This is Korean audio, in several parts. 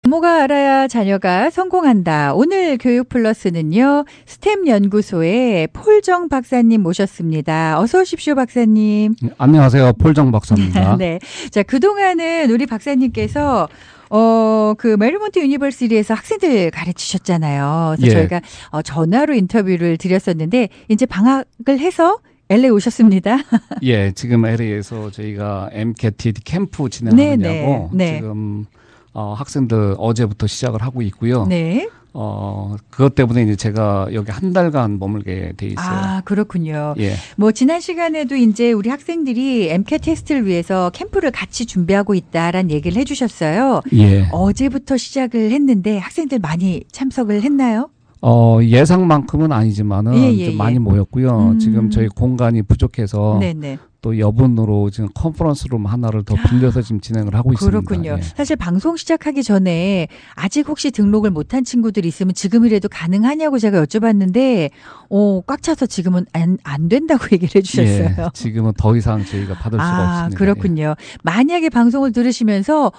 부모가 알아야 자녀가 성공한다. 오늘 교육 플러스는요. 스템 연구소의 폴정 박사님 모셨습니다. 어서 오십시오, 박사님. 안녕하세요. 폴정 박사입니다. 네. 자, 그동안은 우리 박사님께서 그 메리몬트 유니버시티에서 학생들 가르치셨잖아요. 그래서 저희가 전화로 인터뷰를 드렸었는데 이제 방학을 해서 LA 오셨습니다. 예, 지금 LA에서 저희가 MCAT 캠프 진행하느냐고 지금 학생들 어제부터 시작을 하고 있고요. 네. 그것 때문에 이제 제가 여기 한 달간 머물게 돼 있어요. 아, 그렇군요. 예. 뭐 지난 시간에도 이제 우리 학생들이 MCAT 테스트를 위해서 캠프를 같이 준비하고 있다라는 얘기를 해주셨어요. 예. 어제부터 시작을 했는데 학생들 많이 참석을 했나요? 예상만큼은 아니지만은 좀 많이 모였고요. 지금 저희 공간이 부족해서 네네. 또 여분으로 지금 컨퍼런스룸 하나를 더 빌려서 지금 진행을 하고 있습니다. 그렇군요. 예. 사실 방송 시작하기 전에 아직 혹시 등록을 못한 친구들이 있으면 지금이라도 가능하냐고 제가 여쭤봤는데 꽉 차서 지금은 안 된다고 얘기를 해주셨어요. 예, 지금은 더 이상 저희가 받을 수가 없습니다. 그렇군요. 예. 만약에 방송을 들으시면서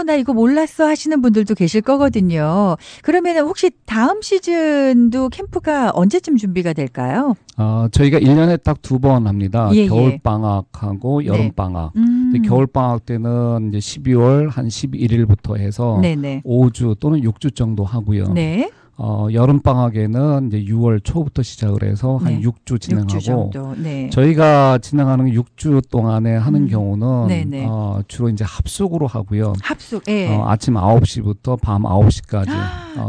나 이거 몰랐어 하시는 분들도 계실 거거든요. 그러면 혹시 다음 시즌도 캠프가 언제쯤 준비가 될까요? 저희가 1년에 딱 2번 합니다. 예, 겨울방학하고 여름방학. 근데 겨울방학 때는 이제 12월 한 11일부터 해서 5주 또는 6주 정도 하고요. 네. 여름방학에는 이제 6월 초부터 시작을 해서 한 6주 진행하고 6주 정도. 네. 저희가 진행하는 6주 동안에 하는 경우는 주로 이제 합숙으로 하고요. 합숙. 예. 아침 9시부터 밤 9시까지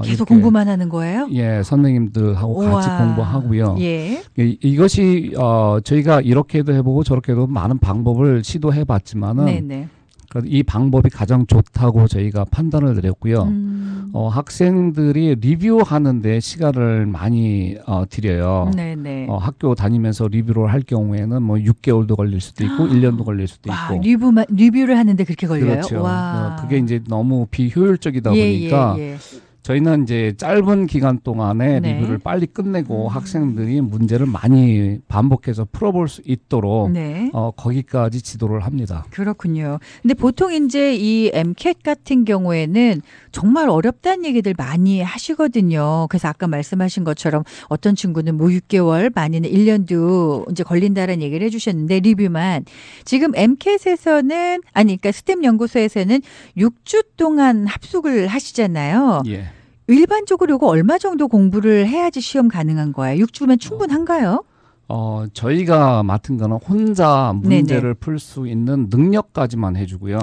계속 공부만 하는 거예요? 예, 선생님들하고 같이 공부하고요. 예. 이것이 저희가 이렇게도 해보고 저렇게도 많은 방법을 시도해 봤지만은 이 방법이 가장 좋다고 저희가 판단을 내렸고요. 학생들이 리뷰하는데 시간을 많이 들여요. 학교 다니면서 리뷰를 할 경우에는 뭐 6개월도 걸릴 수도 있고 1년도 걸릴 수도 있고. 리뷰를 하는데 그렇게 걸려요? 그렇죠. 와. 그게 이제 너무 비효율적이다 보니까 저희는 이제 짧은 기간 동안에 리뷰를 빨리 끝내고 학생들이 문제를 많이 반복해서 풀어볼 수 있도록 거기까지 지도를 합니다. 그렇군요. 근데 보통 이제 이 MCAT 같은 경우에는 정말 어렵다는 얘기들 많이 하시거든요. 그래서 아까 말씀하신 것처럼 어떤 친구는 뭐 6개월, 많이는 1년도 이제 걸린다라는 얘기를 해주셨는데 리뷰만 지금 MCAT에서는 그러니까 스템 연구소에서는 6주 동안 합숙을 하시잖아요. 예. 일반적으로 이거 얼마 정도 공부를 해야지 시험 가능한 거예요? 6주면 충분한가요? 저희가 맡은 거는 혼자 문제를 풀 수 있는 능력까지만 해주고요.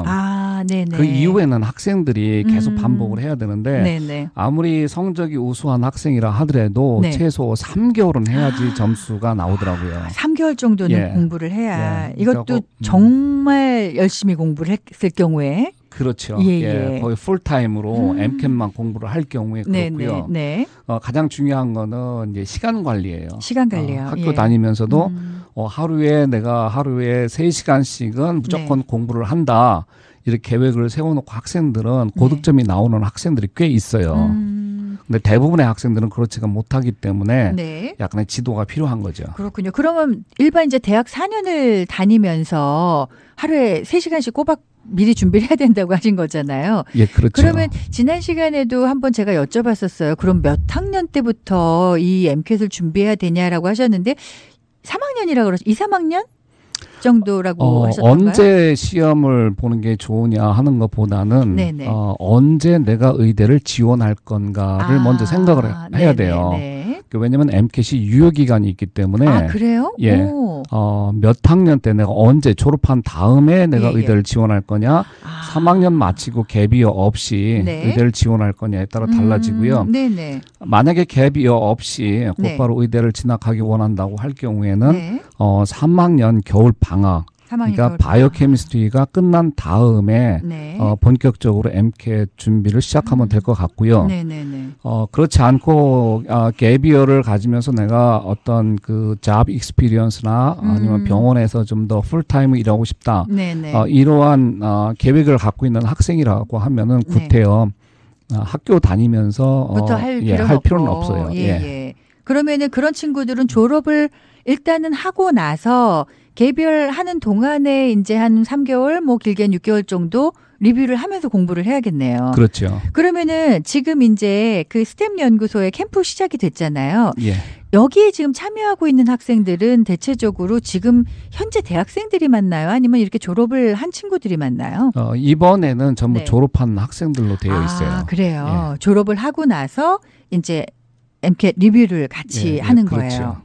그 이후에는 학생들이 계속 반복을 해야 되는데 아무리 성적이 우수한 학생이라 하더라도 최소 3개월은 해야지 점수가 나오더라고요. 3개월 정도는 공부를 해야. 이것도 정말 열심히 공부를 했을 경우에. 그렇죠. 거의 풀타임으로 MCAT만 공부를 할 경우에 그렇고요. 가장 중요한 거는 이제 시간 관리예요. 시간 관리요. 학교 다니면서도 하루에 3시간씩은 무조건 공부를 한다. 이렇게 계획을 세워놓고 학생들은 고득점이 나오는 학생들이 꽤 있어요. 근데 대부분의 학생들은 그렇지가 못하기 때문에 약간의 지도가 필요한 거죠. 그렇군요. 그러면 일반 이제 대학 4년을 다니면서 하루에 3시간씩 꼬박 미리 준비를 해야 된다고 하신 거잖아요. 예, 그렇죠. 그러면 지난 시간에도 한번 제가 여쭤봤었어요. 그럼 몇 학년 때부터 이 MCAT을 준비해야 되냐라고 하셨는데 3학년이라고 그러죠. 2, 3학년? 정도라고 하셨던가요? 언제 시험을 보는 게 좋으냐 하는 것보다는 언제 내가 의대를 지원할 건가를 먼저 생각을 해야 돼요. 왜냐하면 MCAT이 유효기간이 있기 때문에 그래요? 예, 몇 학년 때 내가 언제 졸업한 다음에 내가 의대를 지원할 거냐 3학년 마치고 갭이어 없이 의대를 지원할 거냐에 따라 달라지고요. 만약에 갭이어 없이 곧바로 의대를 진학하기 원한다고 할 경우에는 3학년 겨울 방학 그러니까 바이오케미스트리가 끝난 다음에 본격적으로 MCAT 준비를 시작하면 될 것 같고요. 그렇지 않고 갭이어를 가지면서 내가 어떤 그 잡 익스피리언스나 아니면 병원에서 좀 더 풀타임을 일하고 싶다. 이러한 계획을 갖고 있는 학생이라고 하면은 구태여 학교 다니면서 할 필요는 없어요. 그러면은 그런 친구들은 졸업을 일단은 하고 나서 개별하는 동안에 이제 한 3개월, 뭐 길게는 6개월 정도 리뷰를 하면서 공부를 해야겠네요. 그렇죠. 그러면은 지금 이제 그 스템 연구소의 캠프 시작이 됐잖아요. 예. 여기에 지금 참여하고 있는 학생들은 대체적으로 지금 현재 대학생들이 많나요? 아니면 이렇게 졸업을 한 친구들이 많나요? 이번에는 전부 졸업한 학생들로 되어 있어요. 아, 그래요. 예. 졸업을 하고 나서 이제 MCAT 리뷰를 같이 하는 거예요. 그렇죠.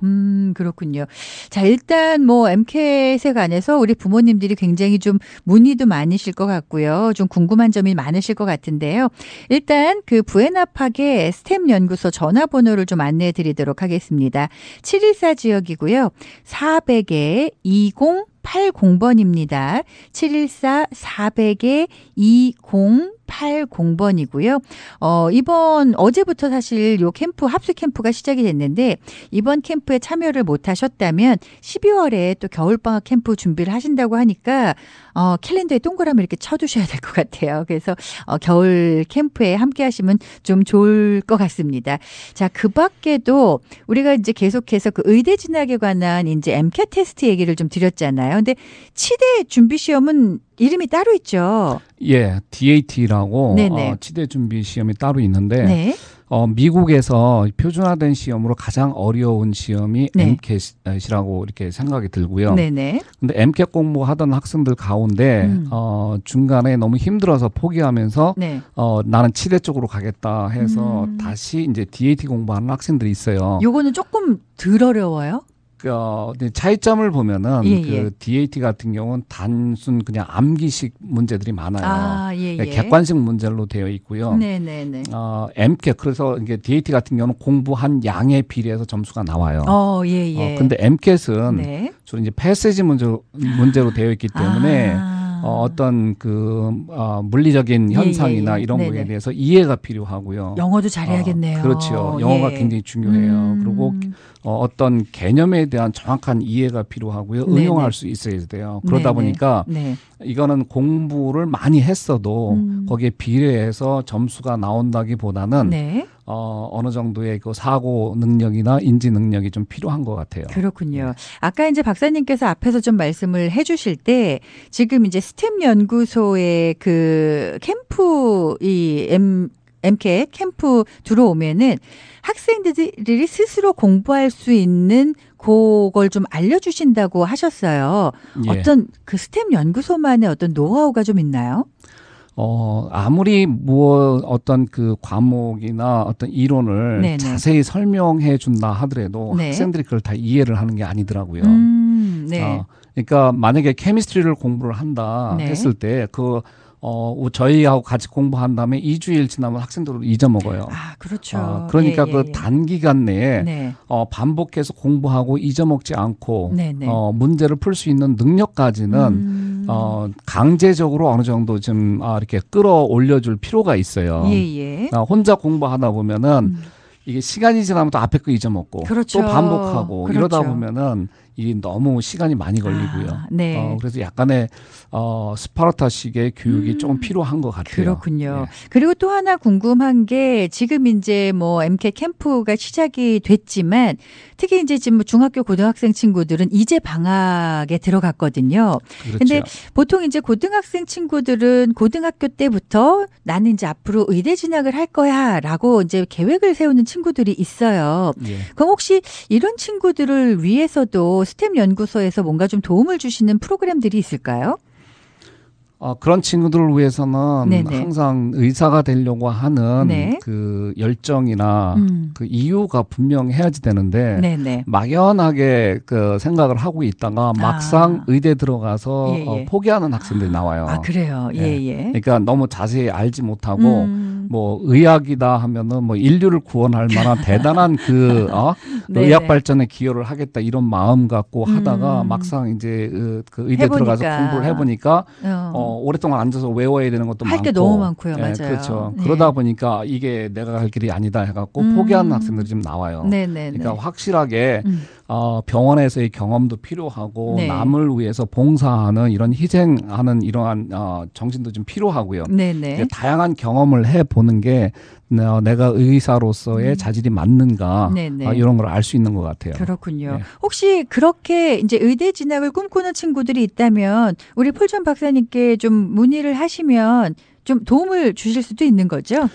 그렇군요. 자, 일단 뭐 MCAT에 관해서 우리 부모님들이 굉장히 좀 문의도 많으실 것 같고요. 좀 궁금한 점이 많으실 것 같은데요. 일단 그 부에나팍의 스템 연구소 전화번호를 좀 안내해 드리도록 하겠습니다. 714 지역이고요. 400에 2080번입니다. 714-400에 2080번이고요. 이번 어제부터 사실 요 캠프 합숙 캠프가 시작이 됐는데 이번 캠프에 참여를 못 하셨다면 12월에 또 겨울방학 캠프 준비를 하신다고 하니까 캘린더에 동그라미 이렇게 쳐두셔야 될 것 같아요. 그래서 겨울 캠프에 함께 하시면 좀 좋을 것 같습니다. 자, 그 밖에도 우리가 이제 계속해서 그 의대 진학에 관한 이제 MCAT 테스트 얘기를 좀 드렸잖아요. 근데 치대 준비 시험은 이름이 따로 있죠. 예, DAT라고 치대 준비 시험이 따로 있는데 네. 미국에서 표준화된 시험으로 가장 어려운 시험이 MCAT이라고 이렇게 생각이 들고요. 네네. 근데 MCAT 공부하던 학생들 가운데 중간에 너무 힘들어서 포기하면서 나는 치대 쪽으로 가겠다 해서 다시 이제 DAT 공부하는 학생들이 있어요. 요거는 조금 덜 어려워요? 차이점을 보면은 그 DAT 같은 경우는 단순 그냥 암기식 문제들이 많아요. 객관식 문제로 되어 있고요. 네네네. MCAT 그래서 이게 DAT 같은 경우는 공부한 양에 비례해서 점수가 나와요. 근데 MCAT은 주로 이제 패시지 문제로 되어 있기 때문에 어떤 물리적인 현상이나 이런 거에 대해서 이해가 필요하고요. 영어도 잘해야겠네요. 그렇죠. 영어가 굉장히 중요해요. 그리고 어떤 개념에 대한 정확한 이해가 필요하고요. 응용할 수 있어야 돼요. 그러다 보니까 이거는 공부를 많이 했어도 거기에 비례해서 점수가 나온다기보다는 어느 정도의 그 사고 능력이나 인지 능력이 좀 필요한 것 같아요. 그렇군요. 아까 이제 박사님께서 앞에서 좀 말씀을 해주실 때 지금 이제 스템 연구소의 그 캠프 MCAT 캠프 들어오면은 학생들이 스스로 공부할 수 있는 그걸 좀 알려주신다고 하셨어요. 어떤 그 스템 연구소만의 어떤 노하우가 좀 있나요? 아무리 어떤 그 과목이나 어떤 이론을 자세히 설명해 준다 하더라도 학생들이 그걸 다 이해를 하는 게 아니더라고요. 그러니까 만약에 케미스트리를 공부를 한다 했을 때 저희하고 같이 공부한 다음에 2주일 지나면 학생들은 잊어먹어요. 아, 그렇죠. 그러니까 그 단기간 내에 반복해서 공부하고 잊어먹지 않고 문제를 풀 수 있는 능력까지는 강제적으로 어느 정도 좀 이렇게 끌어올려줄 필요가 있어요. 혼자 공부하다 보면은 이게 시간이 지나면 또 앞에 거 잊어먹고 또 반복하고 이러다 보면은 이게 너무 시간이 많이 걸리고요. 그래서 약간의 스파르타식의 교육이 조금 필요한 것 같아요. 그렇군요. 그리고 또 하나 궁금한 게 지금 이제 뭐 MCAT 캠프가 시작이 됐지만 특히 이제 지금 중학교 고등학생 친구들은 이제 방학에 들어갔거든요. 그런데 보통 이제 고등학생 친구들은 고등학교 때부터 나는 이제 앞으로 의대 진학을 할 거야라고 이제 계획을 세우는 친구들이 있어요. 그럼 혹시 이런 친구들을 위해서도 스템 연구소에서 뭔가 좀 도움을 주시는 프로그램들이 있을까요? 그런 친구들을 위해서는 항상 의사가 되려고 하는 그 열정이나 그 이유가 분명해야지 되는데 막연하게 그 생각을 하고 있다가 막상 의대 들어가서 포기하는 학생들이 나와요. 아, 그래요. 그러니까 너무 자세히 알지 못하고 뭐 의학이다 하면은 뭐 인류를 구원할 만한 대단한 의학 발전에 기여를 하겠다 이런 마음 갖고 하다가 막상 이제 그 의대 들어가서 공부를 해보니까 오랫동안 앉아서 외워야 되는 것도 많고 할 게 너무 많고요. 맞아요. 그렇죠. 그러다 보니까 이게 내가 갈 길이 아니다 해갖고 포기하는 학생들이 좀 나와요. 그러니까 확실하게 병원에서의 경험도 필요하고 남을 위해서 봉사하는 이런 희생하는 이러한 정신도 좀 필요하고요. 다양한 경험을 해보는 게 내가 의사로서의 자질이 맞는가 이런 걸 알 수 있는 것 같아요. 그렇군요. 네. 혹시 그렇게 이제 의대 진학을 꿈꾸는 친구들이 있다면 우리 폴전 박사님께 좀 문의를 하시면 좀 도움을 주실 수도 있는 거죠?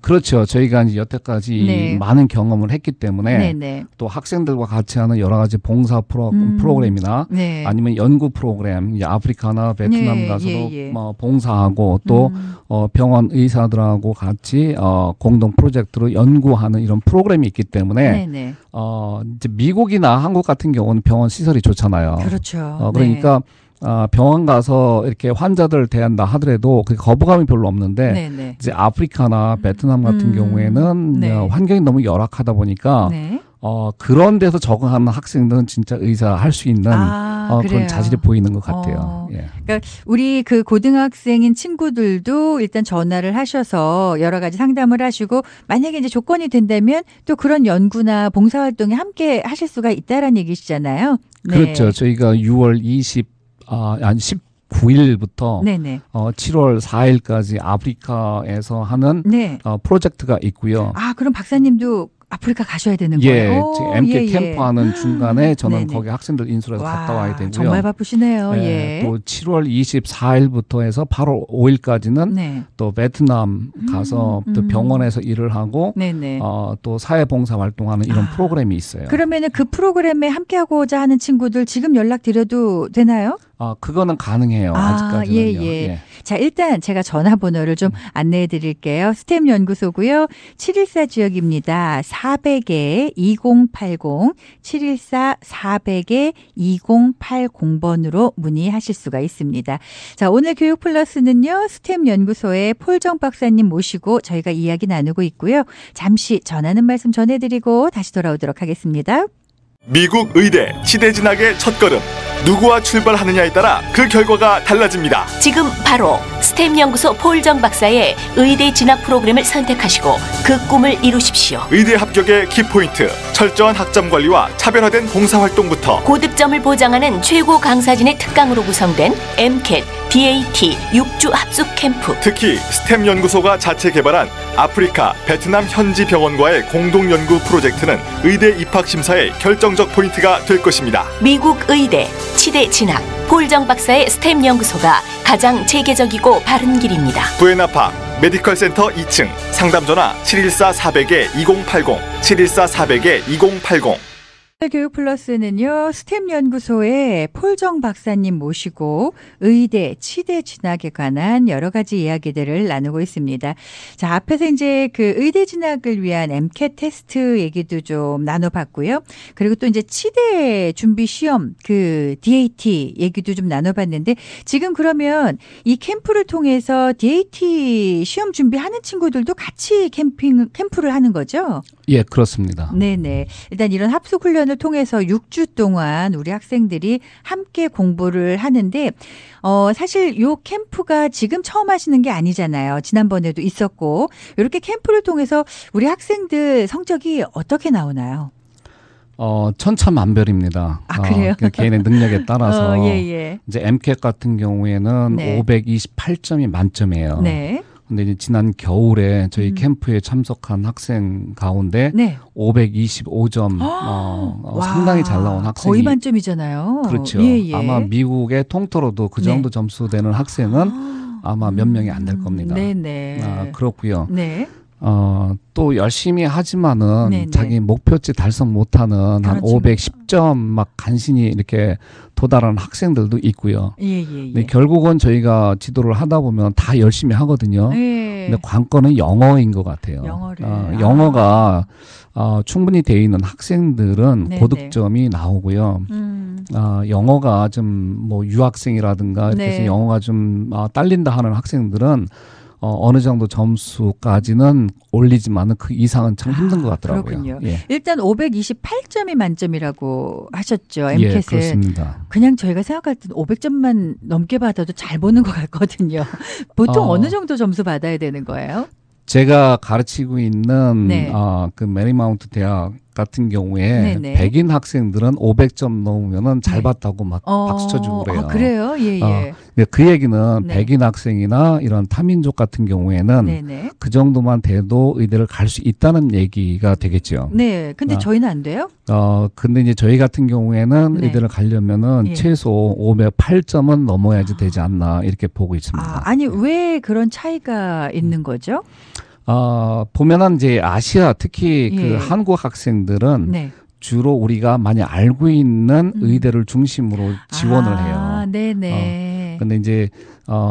그렇죠. 저희가 이제 여태까지 많은 경험을 했기 때문에 또 학생들과 같이 하는 여러 가지 봉사 프로그램이나 아니면 연구 프로그램, 이제 아프리카나 베트남 가서도 봉사하고 또 병원 의사들하고 같이 공동 프로젝트로 연구하는 이런 프로그램이 있기 때문에 이제 미국이나 한국 같은 경우는 병원 시설이 좋잖아요. 그렇죠. 그러니까 병원 가서 이렇게 환자들을 대한다 하더라도 그 거부감이 별로 없는데 이제 아프리카나 베트남 같은 경우에는 환경이 너무 열악하다 보니까 그런 데서 적응하는 학생들은 진짜 의사 할 수 있는 그런 자질이 보이는 것 같아요. 그러니까 우리 그 고등학생인 친구들도 일단 전화를 하셔서 여러 가지 상담을 하시고 만약에 이제 조건이 된다면 또 그런 연구나 봉사활동에 함께 하실 수가 있다라는 얘기시잖아요. 그렇죠. 저희가 6월 19일부터 7월 4일까지 아프리카에서 하는 프로젝트가 있고요. 그럼 박사님도 아프리카 가셔야 되는 거예요? 예, MK 캠프 하는 중간에 저는 거기 학생들 인수해서 갔다 와야 되고요. 정말 바쁘시네요. 또 7월 24일부터 해서 8월 5일까지는 또 베트남 가서 또 병원에서 일을 하고 또 사회봉사 활동하는 이런 프로그램이 있어요. 그러면은 그 프로그램에 함께하고자 하는 친구들 지금 연락드려도 되나요? 그거는 가능해요. 아직까지는요. 자, 일단 제가 전화번호를 좀 안내해 드릴게요. 스템 연구소고요. 714 지역입니다. 400-2080, 714-400-2080번으로 문의하실 수가 있습니다. 자, 오늘 교육 플러스는요. 스템 연구소의 폴정 박사님 모시고 저희가 이야기 나누고 있고요. 잠시 전하는 말씀 전해드리고 다시 돌아오도록 하겠습니다. 미국 의대 치대 진학의 첫걸음. 누구와 출발하느냐에 따라 그 결과가 달라집니다. 지금 바로 스템 연구소 폴정 박사의 의대 진학 프로그램을 선택하시고 그 꿈을 이루십시오. 의대 합격의 키포인트, 철저한 학점 관리와 차별화된 봉사활동부터 고득점을 보장하는 최고 강사진의 특강으로 구성된 MCAT, DAT 6주 합숙 캠프. 특히 스템 연구소가 자체 개발한 아프리카, 베트남 현지 병원과의 공동 연구 프로젝트는 의대 입학 심사의 결정적 포인트가 될 것입니다. 미국 의대 치대 진학 폴정 박사의 스템 연구소가 가장 체계적이고 바른 길입니다. 부에나파 메디컬 센터 2층 상담 전화 714-400-2080 714-400-2080. 교육 플러스는요. 스템 연구소의 폴정 박사님 모시고 의대, 치대 진학에 관한 여러 가지 이야기들을 나누고 있습니다. 자, 앞에서 이제 그 의대 진학을 위한 MCAT 테스트 얘기도 좀 나눠봤고요. 그리고 또 이제 치대 준비 시험 그 DAT 얘기도 좀 나눠봤는데 지금 그러면 이 캠프를 통해서 DAT 시험 준비하는 친구들도 같이 캠프를 하는 거죠? 예, 그렇습니다. 네네. 일단 이런 합숙 훈련을 통해서 6주 동안 우리 학생들이 함께 공부를 하는데 사실 요 캠프가 지금 처음 하시는 게 아니잖아요. 지난번에도 있었고 이렇게 캠프를 통해서 우리 학생들 성적이 어떻게 나오나요? 천차만별입니다. 그래요? 개인의 능력에 따라서 이제 MCAT 같은 경우에는 528점이 만점이에요. 네. 근데 이제 지난 겨울에 저희 캠프에 참석한 학생 가운데 525점 상당히 잘 나온 학생이 거의 만점이잖아요. 그렇죠. 아마 미국의 통틀어도 그 정도 점수 되는 학생은 아마 몇 명이 안 될 겁니다. 네네. 그렇고요. 네. 또 열심히 하지만은 자기 목표치 달성 못하는 한 510점 막 간신히 이렇게 도달하는 학생들도 있고요. 근데 결국은 저희가 지도를 하다 보면 다 열심히 하거든요. 근데 관건은 영어인 것 같아요. 영어가 충분히 돼 있는 학생들은 고득점이 나오고요. 영어가 좀 뭐 유학생이라든가 이렇게 해서 영어가 좀 딸린다 하는 학생들은 어느 정도 점수까지는 올리지만은 그 이상은 참 힘든 것 같더라고요. 그렇군요. 일단 528점이 만점이라고 하셨죠. MCAT은. 예, 그렇습니다. 그냥 저희가 생각할 때는 500점만 넘게 받아도 잘 보는 것 같거든요. 보통 어느 정도 점수 받아야 되는 거예요? 제가 가르치고 있는 그 메리마운트 대학 같은 경우에 네네. 백인 학생들은 500점 넘으면은 잘 봤다고 막 박수 쳐주고 그래요. 아, 그래요? 예, 예. 그 얘기는 네. 백인 학생이나 이런 타민족 같은 경우에는 네네. 그 정도만 돼도 의대를 갈 수 있다는 얘기가 되겠죠. 네. 근데 저희는 안 돼요? 근데 이제 저희 같은 경우에는 네. 의대를 가려면은 예. 최소 508점은 넘어야지 되지 않나 이렇게 보고 있습니다. 아니, 왜 그런 차이가 있는 거죠? 보면은 이제 아시아 특히 예. 그 한국 학생들은 네. 주로 우리가 많이 알고 있는 의대를 중심으로 지원을 해요. 네네. 근데 이제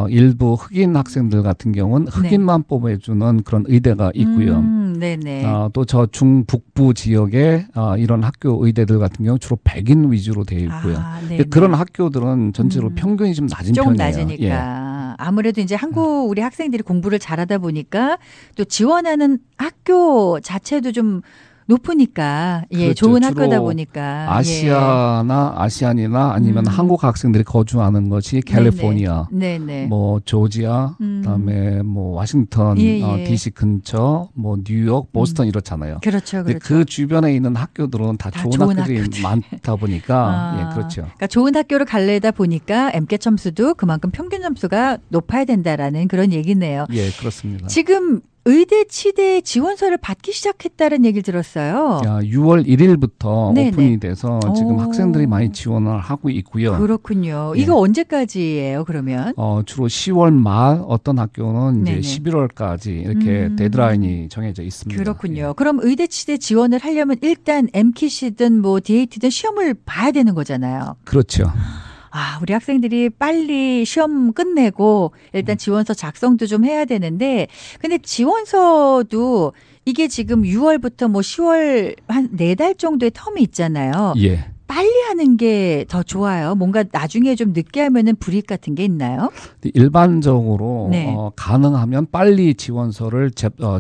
일부 흑인 학생들 같은 경우는 흑인만 뽑아주는 그런 의대가 있고요. 네네. 또 저 중북부 지역에 이런 학교 의대들 같은 경우 주로 백인 위주로 되어 있고요. 그런 학교들은 전체로 평균이 좀 낮은 조금 편이에요. 낮으니까. 예. 아무래도 이제 한국 우리 학생들이 공부를 잘하다 보니까 또 지원하는 학교 자체도 좀 높으니까 예, 그렇죠. 좋은 학교다 보니까 아시아나 아시안이나 아니면 한국 학생들이 거주하는 것이 캘리포니아, 네네. 뭐 조지아, 그다음에 뭐 워싱턴, DC 근처, 뭐 뉴욕, 보스턴 이렇잖아요. 그렇죠, 그렇죠. 그 주변에 있는 학교들은 다 좋은 학교들이 많다 보니까 예, 그렇죠. 그러니까 좋은 학교를 갈래다 보니까 MCAT 점수도 그만큼 평균 점수가 높아야 된다라는 그런 얘기네요. 예, 그렇습니다. 지금 의대 치대 지원서를 받기 시작했다는 얘기를 들었어요. 6월 1일부터 네네. 오픈이 돼서 지금 학생들이 많이 지원을 하고 있고요. 그렇군요. 예. 이거 언제까지예요, 그러면? 주로 10월 말 어떤 학교는 네네. 이제 11월까지 이렇게 데드라인이 정해져 있습니다. 그렇군요. 예. 그럼 의대 치대 지원을 하려면 일단 MCAT이든 뭐 DAT든 시험을 봐야 되는 거잖아요. 그렇죠. 우리 학생들이 빨리 시험 끝내고 일단 지원서 작성도 좀 해야 되는데, 근데 지원서도 이게 지금 6월부터 뭐 10월 한 4달 정도의 텀이 있잖아요. 예. 빨리 하는 게 더 좋아요. 뭔가 나중에 좀 늦게 하면은 불이익 같은 게 있나요? 일반적으로 네. 가능하면 빨리 지원서를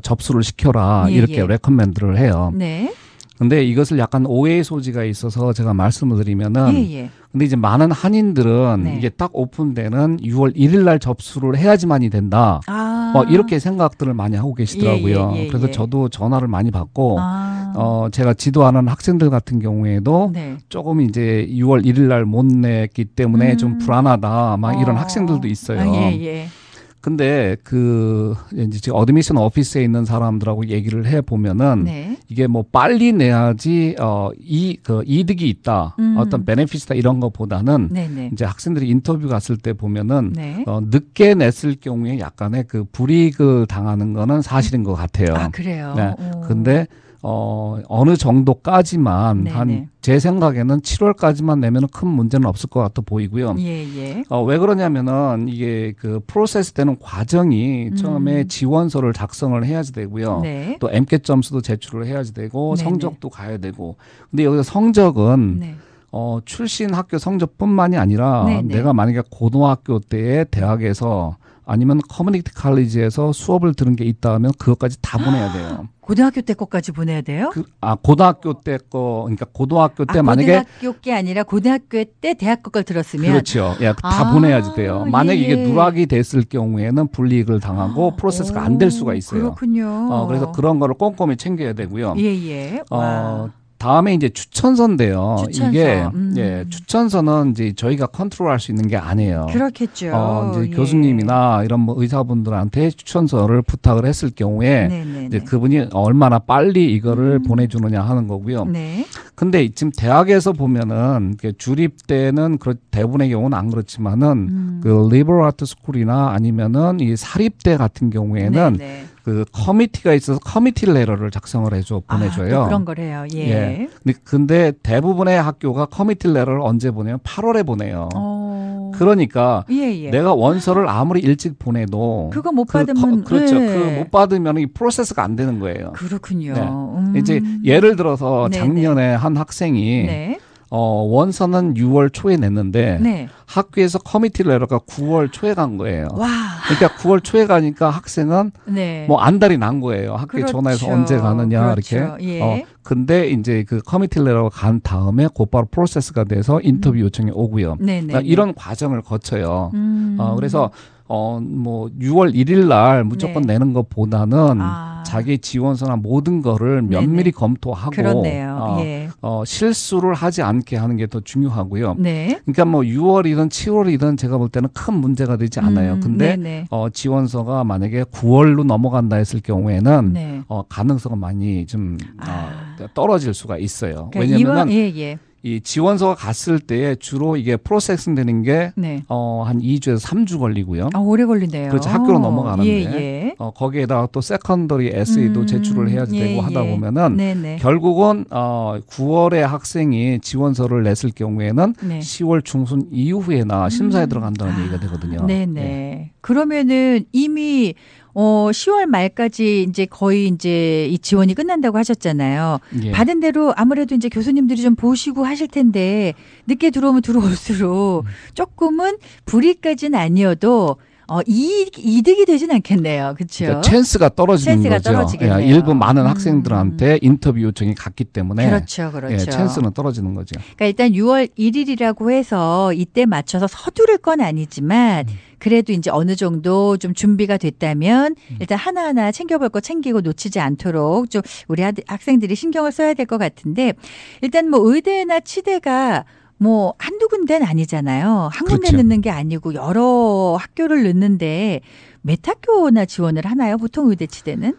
접수를 시켜라 이렇게 레커멘드를 해요. 네. 근데 이것을 약간 오해의 소지가 있어서 제가 말씀을 드리면은 예. 근데 이제 많은 한인들은 네. 이게 딱 오픈되는 6월 1일 날 접수를 해야지만이 된다. 이렇게 생각들을 많이 하고 계시더라고요. 그래서 저도 전화를 많이 받고 제가 지도하는 학생들 같은 경우에도 네. 조금 이제 6월 1일 날 못 냈기 때문에 좀 불안하다. 막 이런 학생들도 있어요. 예. 근데 이제 어드미션 오피스에 있는 사람들하고 얘기를 해 보면은 네. 이게 뭐 빨리 내야지 이득이 있다, 어떤 베네핏이다 이런 것보다는 네네. 이제 학생들이 인터뷰 갔을 때 보면은 네. 늦게 냈을 경우에 약간의 그 불이익을 당하는 거는 사실인 것 같아요. 그래요. 네. 근데 어느 정도까지만 네네. 제 생각에는 7월까지만 내면은 큰 문제는 없을 것 같아 보이고요. 예. 왜 그러냐면은 이게 그 프로세스 되는 과정이 처음에 지원서를 작성을 해야지 되고요. 네. 또 MCAT 점수도 제출을 해야지 되고 네네. 성적도 가야 되고. 근데 여기서 성적은 네. 출신 학교 성적뿐만이 아니라 네네. 내가 만약에 고등학교 때에 대학에서 아니면 커뮤니티 칼리지에서 수업을 들은 게 있다 하면 그것까지 다 보내야 돼요. 고등학교 때 거까지 보내야 돼요? 고등학교 때 거, 그러니까 고등학교 때 만약에 고등학교 게 아니라 고등학교 때 대학 걸 들었으면 그렇죠. 다 보내야지 돼요. 만약에 이게 누락이 됐을 경우에는 불이익을 당하고 프로세스가 안 될 수가 있어요. 그렇군요. 그래서 그런 거를 꼼꼼히 챙겨야 되고요. 예. 다음에 이제 추천서인데요. 추천서. 이게 추천서는 이제 저희가 컨트롤할 수 있는 게 아니에요. 그렇겠죠. 이제 교수님이나 이런 뭐 의사분들한테 추천서를 부탁을 했을 경우에 이제 그분이 얼마나 빨리 이거를 보내주느냐 하는 거고요. 네. 근데 지금 대학에서 보면은 주립 때는 대부분의 경우는 안 그렇지만은 그 리버럴 아트 스쿨이나 아니면은 이 사립대 같은 경우에는 그 커미티가 있어서 커미티 레터를 작성을 해줘 보내줘요. 또 그런 걸 해요. 예. 근데 대부분의 학교가 커미티 레터를 언제 보내요? 8월에 보내요. 그러니까 내가 원서를 아무리 일찍 보내도 그거 못 받으면 그렇죠. 그 못 받으면 이 프로세스가 안 되는 거예요. 그렇군요. 이제 예를 들어서 작년에 한 학생이 원서는 6월 초에 냈는데 학교에서 커미티 레터가 9월 초에 간 거예요. 그러니까 9월 초에 가니까 학생은 뭐 안달이 난 거예요. 학교에 전화해서 언제 가느냐 이렇게. 근데 이제 그 커미티 레터가 간 다음에 곧바로 프로세스가 돼서 인터뷰 요청이 오고요. 그러니까 이런 과정을 거쳐요. 그래서 뭐 6월 1일 날 무조건 네. 내는 것보다는 자기 지원서나 모든 거를 면밀히 검토하고 예. 실수를 하지 않게 하는 게 더 중요하고요. 네. 그러니까 뭐 6월이든 7월이든 제가 볼 때는 큰 문제가 되지 않아요. 근데 지원서가 만약에 9월로 넘어간다 했을 경우에는 네. 가능성은 많이 좀 떨어질 수가 있어요. 그러니까 왜냐하면 이 지원서가 갔을 때 주로 이게 프로세싱 되는 게 한 2주에서 3주 걸리고요. 오래 걸리네요. 그렇죠. 학교로 넘어가는데 거기에다가 또 세컨더리 에세이도 제출을 해야 되고 하다 보면은 결국은 9월에 학생이 지원서를 냈을 경우에는 10월 중순 이후에나 심사에 들어간다는 얘기가 되거든요. 네네. 그러면은 이미 10월 말까지 이제 거의 이제 이 지원이 끝난다고 하셨잖아요. 받은 대로 아무래도 이제 교수님들이 좀 보시고 하실 텐데 늦게 들어오면 들어올수록 조금은 불이익까지는 아니어도 이득이 되진 않겠네요. 그렇죠? 그러니까 찬스가 떨어지는 거죠. 떨어지겠네요. 일부 많은 학생들한테 인터뷰 요청이 갔기 때문에 그렇죠. 찬스는 떨어지는 거죠. 그러니까 일단 6월 1일이라고 해서 이때 맞춰서 서두를 건 아니지만 그래도 이제 어느 정도 좀 준비가 됐다면 일단 하나하나 챙겨볼 거 챙기고 놓치지 않도록 좀 우리 학생들이 신경을 써야 될 것 같은데 일단 뭐 의대나 치대가 뭐 한두 군데는 아니잖아요. 한 군데 넣는 게 아니고 여러 학교를 넣는데 몇 학교나 지원을 하나요? 보통 의대 치대는?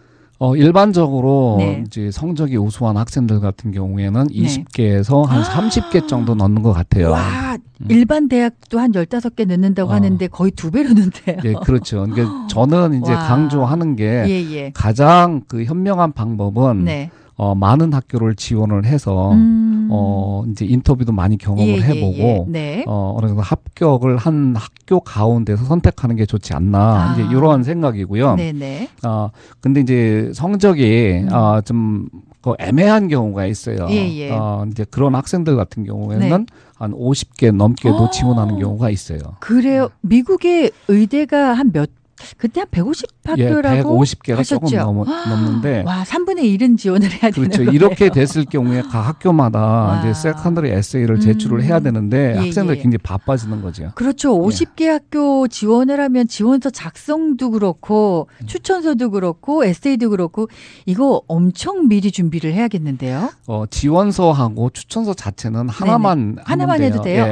일반적으로 이제 성적이 우수한 학생들 같은 경우에는 20개에서 한 30개 정도 넣는 것 같아요. 와, 일반 대학도 한 15개 넣는다고 하는데 거의 2배 넣는데요. 네, 그렇죠. 그러니까 저는 이제 강조하는 게 가장 그 현명한 방법은 많은 학교를 지원을 해서 이제 인터뷰도 많이 경험을 해보고 어느 정도 합격을 한 학교 가운데서 선택하는 게 좋지 않나 이제 이런 생각이고요. 근데 이제 성적이 좀 애매한 경우가 있어요. 이제 그런 학생들 같은 경우에는 한 50개 넘게도 지원하는 경우가 있어요. 그래요. 미국의 의대가 한 그때 한 150학교라고 150개가 하셨죠? 조금 넘는데 와, 3분의 1은 지원을 해야 되는 그렇죠. 거예요. 이렇게 됐을 경우에 각 학교마다 이제 세컨더리 에세이를 제출을 해야 되는데 학생들이 굉장히 바빠지는 거죠. 그렇죠. 50개 학교 지원을 하면 지원서 작성도 그렇고 추천서도 그렇고 에세이도 그렇고 이거 엄청 미리 준비를 해야겠는데요. 지원서하고 추천서 자체는 하나만 해도 돼요.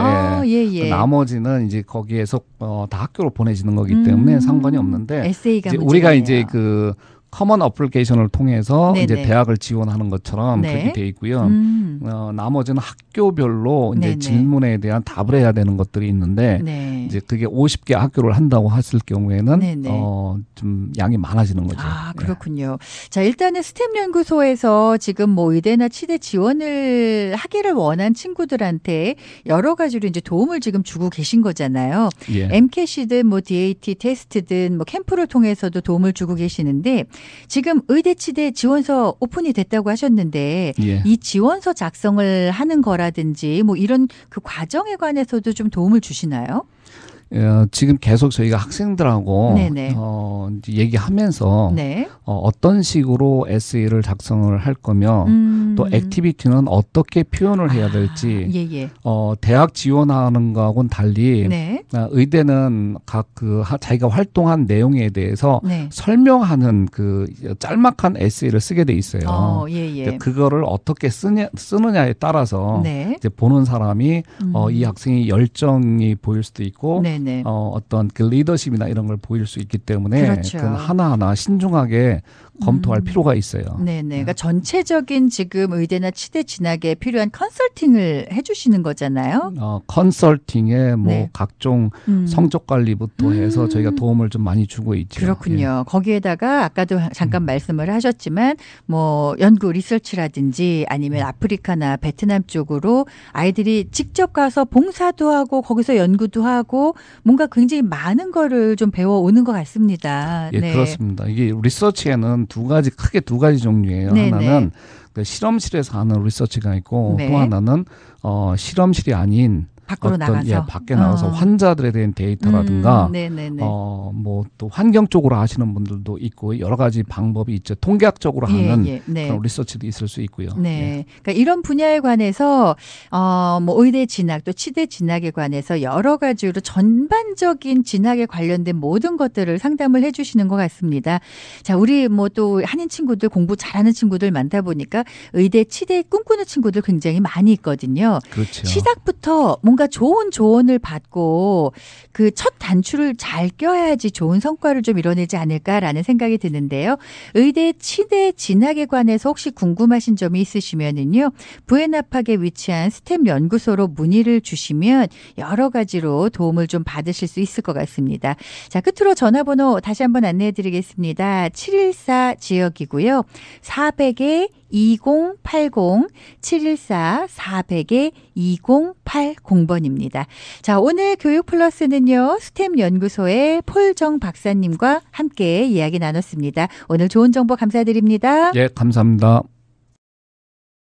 나머지는 이제 거기에서 다 학교로 보내지는 거기 때문에 상관이 없는데 에세이가 이제 우리가 이제 그 커먼 어플리케이션을 통해서 이제 대학을 지원하는 것처럼 그렇게 돼 있고요. 나머지는 학교별로 이제 질문에 대한 답을 해야 되는 것들이 있는데 이제 그게 50개 학교를 한다고 했을 경우에는 좀 양이 많아지는 거죠. 그렇군요. 자, 일단은 스템 연구소에서 지금 뭐 의대나 치대 지원을 하기를 원한 친구들한테 여러 가지로 이제 도움을 지금 주고 계신 거잖아요. MCAT이든 뭐 DAT 테스트든 뭐 캠프를 통해서도 도움을 주고 계시는데 지금 의대 치대 지원서 오픈이 됐다고 하셨는데 이 지원서 작성을 하는 거라든지 뭐 이런 그 과정에 관해서도 좀 도움을 주시나요? 지금 계속 저희가 학생들하고 이제 얘기하면서 어떤 식으로 에세이를 작성을 할 거며 또 액티비티는 어떻게 표현을 해야 될지 대학 지원하는 거하고는 달리 의대는 각 그 자기가 활동한 내용에 대해서 설명하는 그 짤막한 에세이를 쓰게 돼 있어요. 그거를 어떻게 쓰느냐에 따라서 이제 보는 사람이 이 학생이 열정이 보일 수도 있고 어떤 그 리더십이나 이런 걸 보일 수 있기 때문에 그건 하나하나 신중하게 검토할 필요가 있어요. 그러니까 전체적인 지금 의대나 치대 진학에 필요한 컨설팅을 해주시는 거잖아요. 컨설팅에 뭐 각종 성적 관리부터 해서 저희가 도움을 좀 많이 주고 있죠. 그렇군요. 거기에다가 아까도 잠깐 말씀을 하셨지만 뭐 연구 리서치라든지 아니면 아프리카나 베트남 쪽으로 아이들이 직접 가서 봉사도 하고 거기서 연구도 하고 뭔가 굉장히 많은 거를 좀 배워오는 것 같습니다. 그렇습니다. 이게 리서치에는 크게 두 가지 종류예요. 하나는 그 실험실에서 하는 리서치가 있고 또 하나는 실험실이 아닌 밖으로 나가서 밖에 나가서 환자들에 대한 데이터라든가 뭐 또 환경 쪽으로 하시는 분들도 있고 여러 가지 방법이 있죠. 통계학적으로 하는 그런 리서치도 있을 수 있고요. 네. 그러니까 이런 분야에 관해서 뭐 의대 진학 또 치대 진학에 관해서 여러 가지로 전반적인 진학에 관련된 모든 것들을 상담을 해 주시는 것 같습니다. 자, 우리 뭐 또 한인 친구들 공부 잘하는 친구들 많다 보니까 의대 치대 꿈꾸는 친구들 굉장히 많이 있거든요. 그렇죠. 시작부터 뭔가 좋은 조언을 받고 그 첫 단추를 잘 껴야지 좋은 성과를 좀 이뤄내지 않을까라는 생각이 드는데요. 의대 치대 진학에 관해서 혹시 궁금하신 점이 있으시면은요. 부에나팍에 위치한 스템 연구소로 문의를 주시면 여러 가지로 도움을 좀 받으실 수 있을 것 같습니다. 자, 끝으로 전화번호 다시 한번 안내해 드리겠습니다. 714 지역이고요. 400에 2080 714 400에 2080번입니다. 자, 오늘 교육 플러스는요. 스템 연구소의 폴정 박사님과 함께 이야기 나눴습니다. 오늘 좋은 정보 감사드립니다. 예, 감사합니다.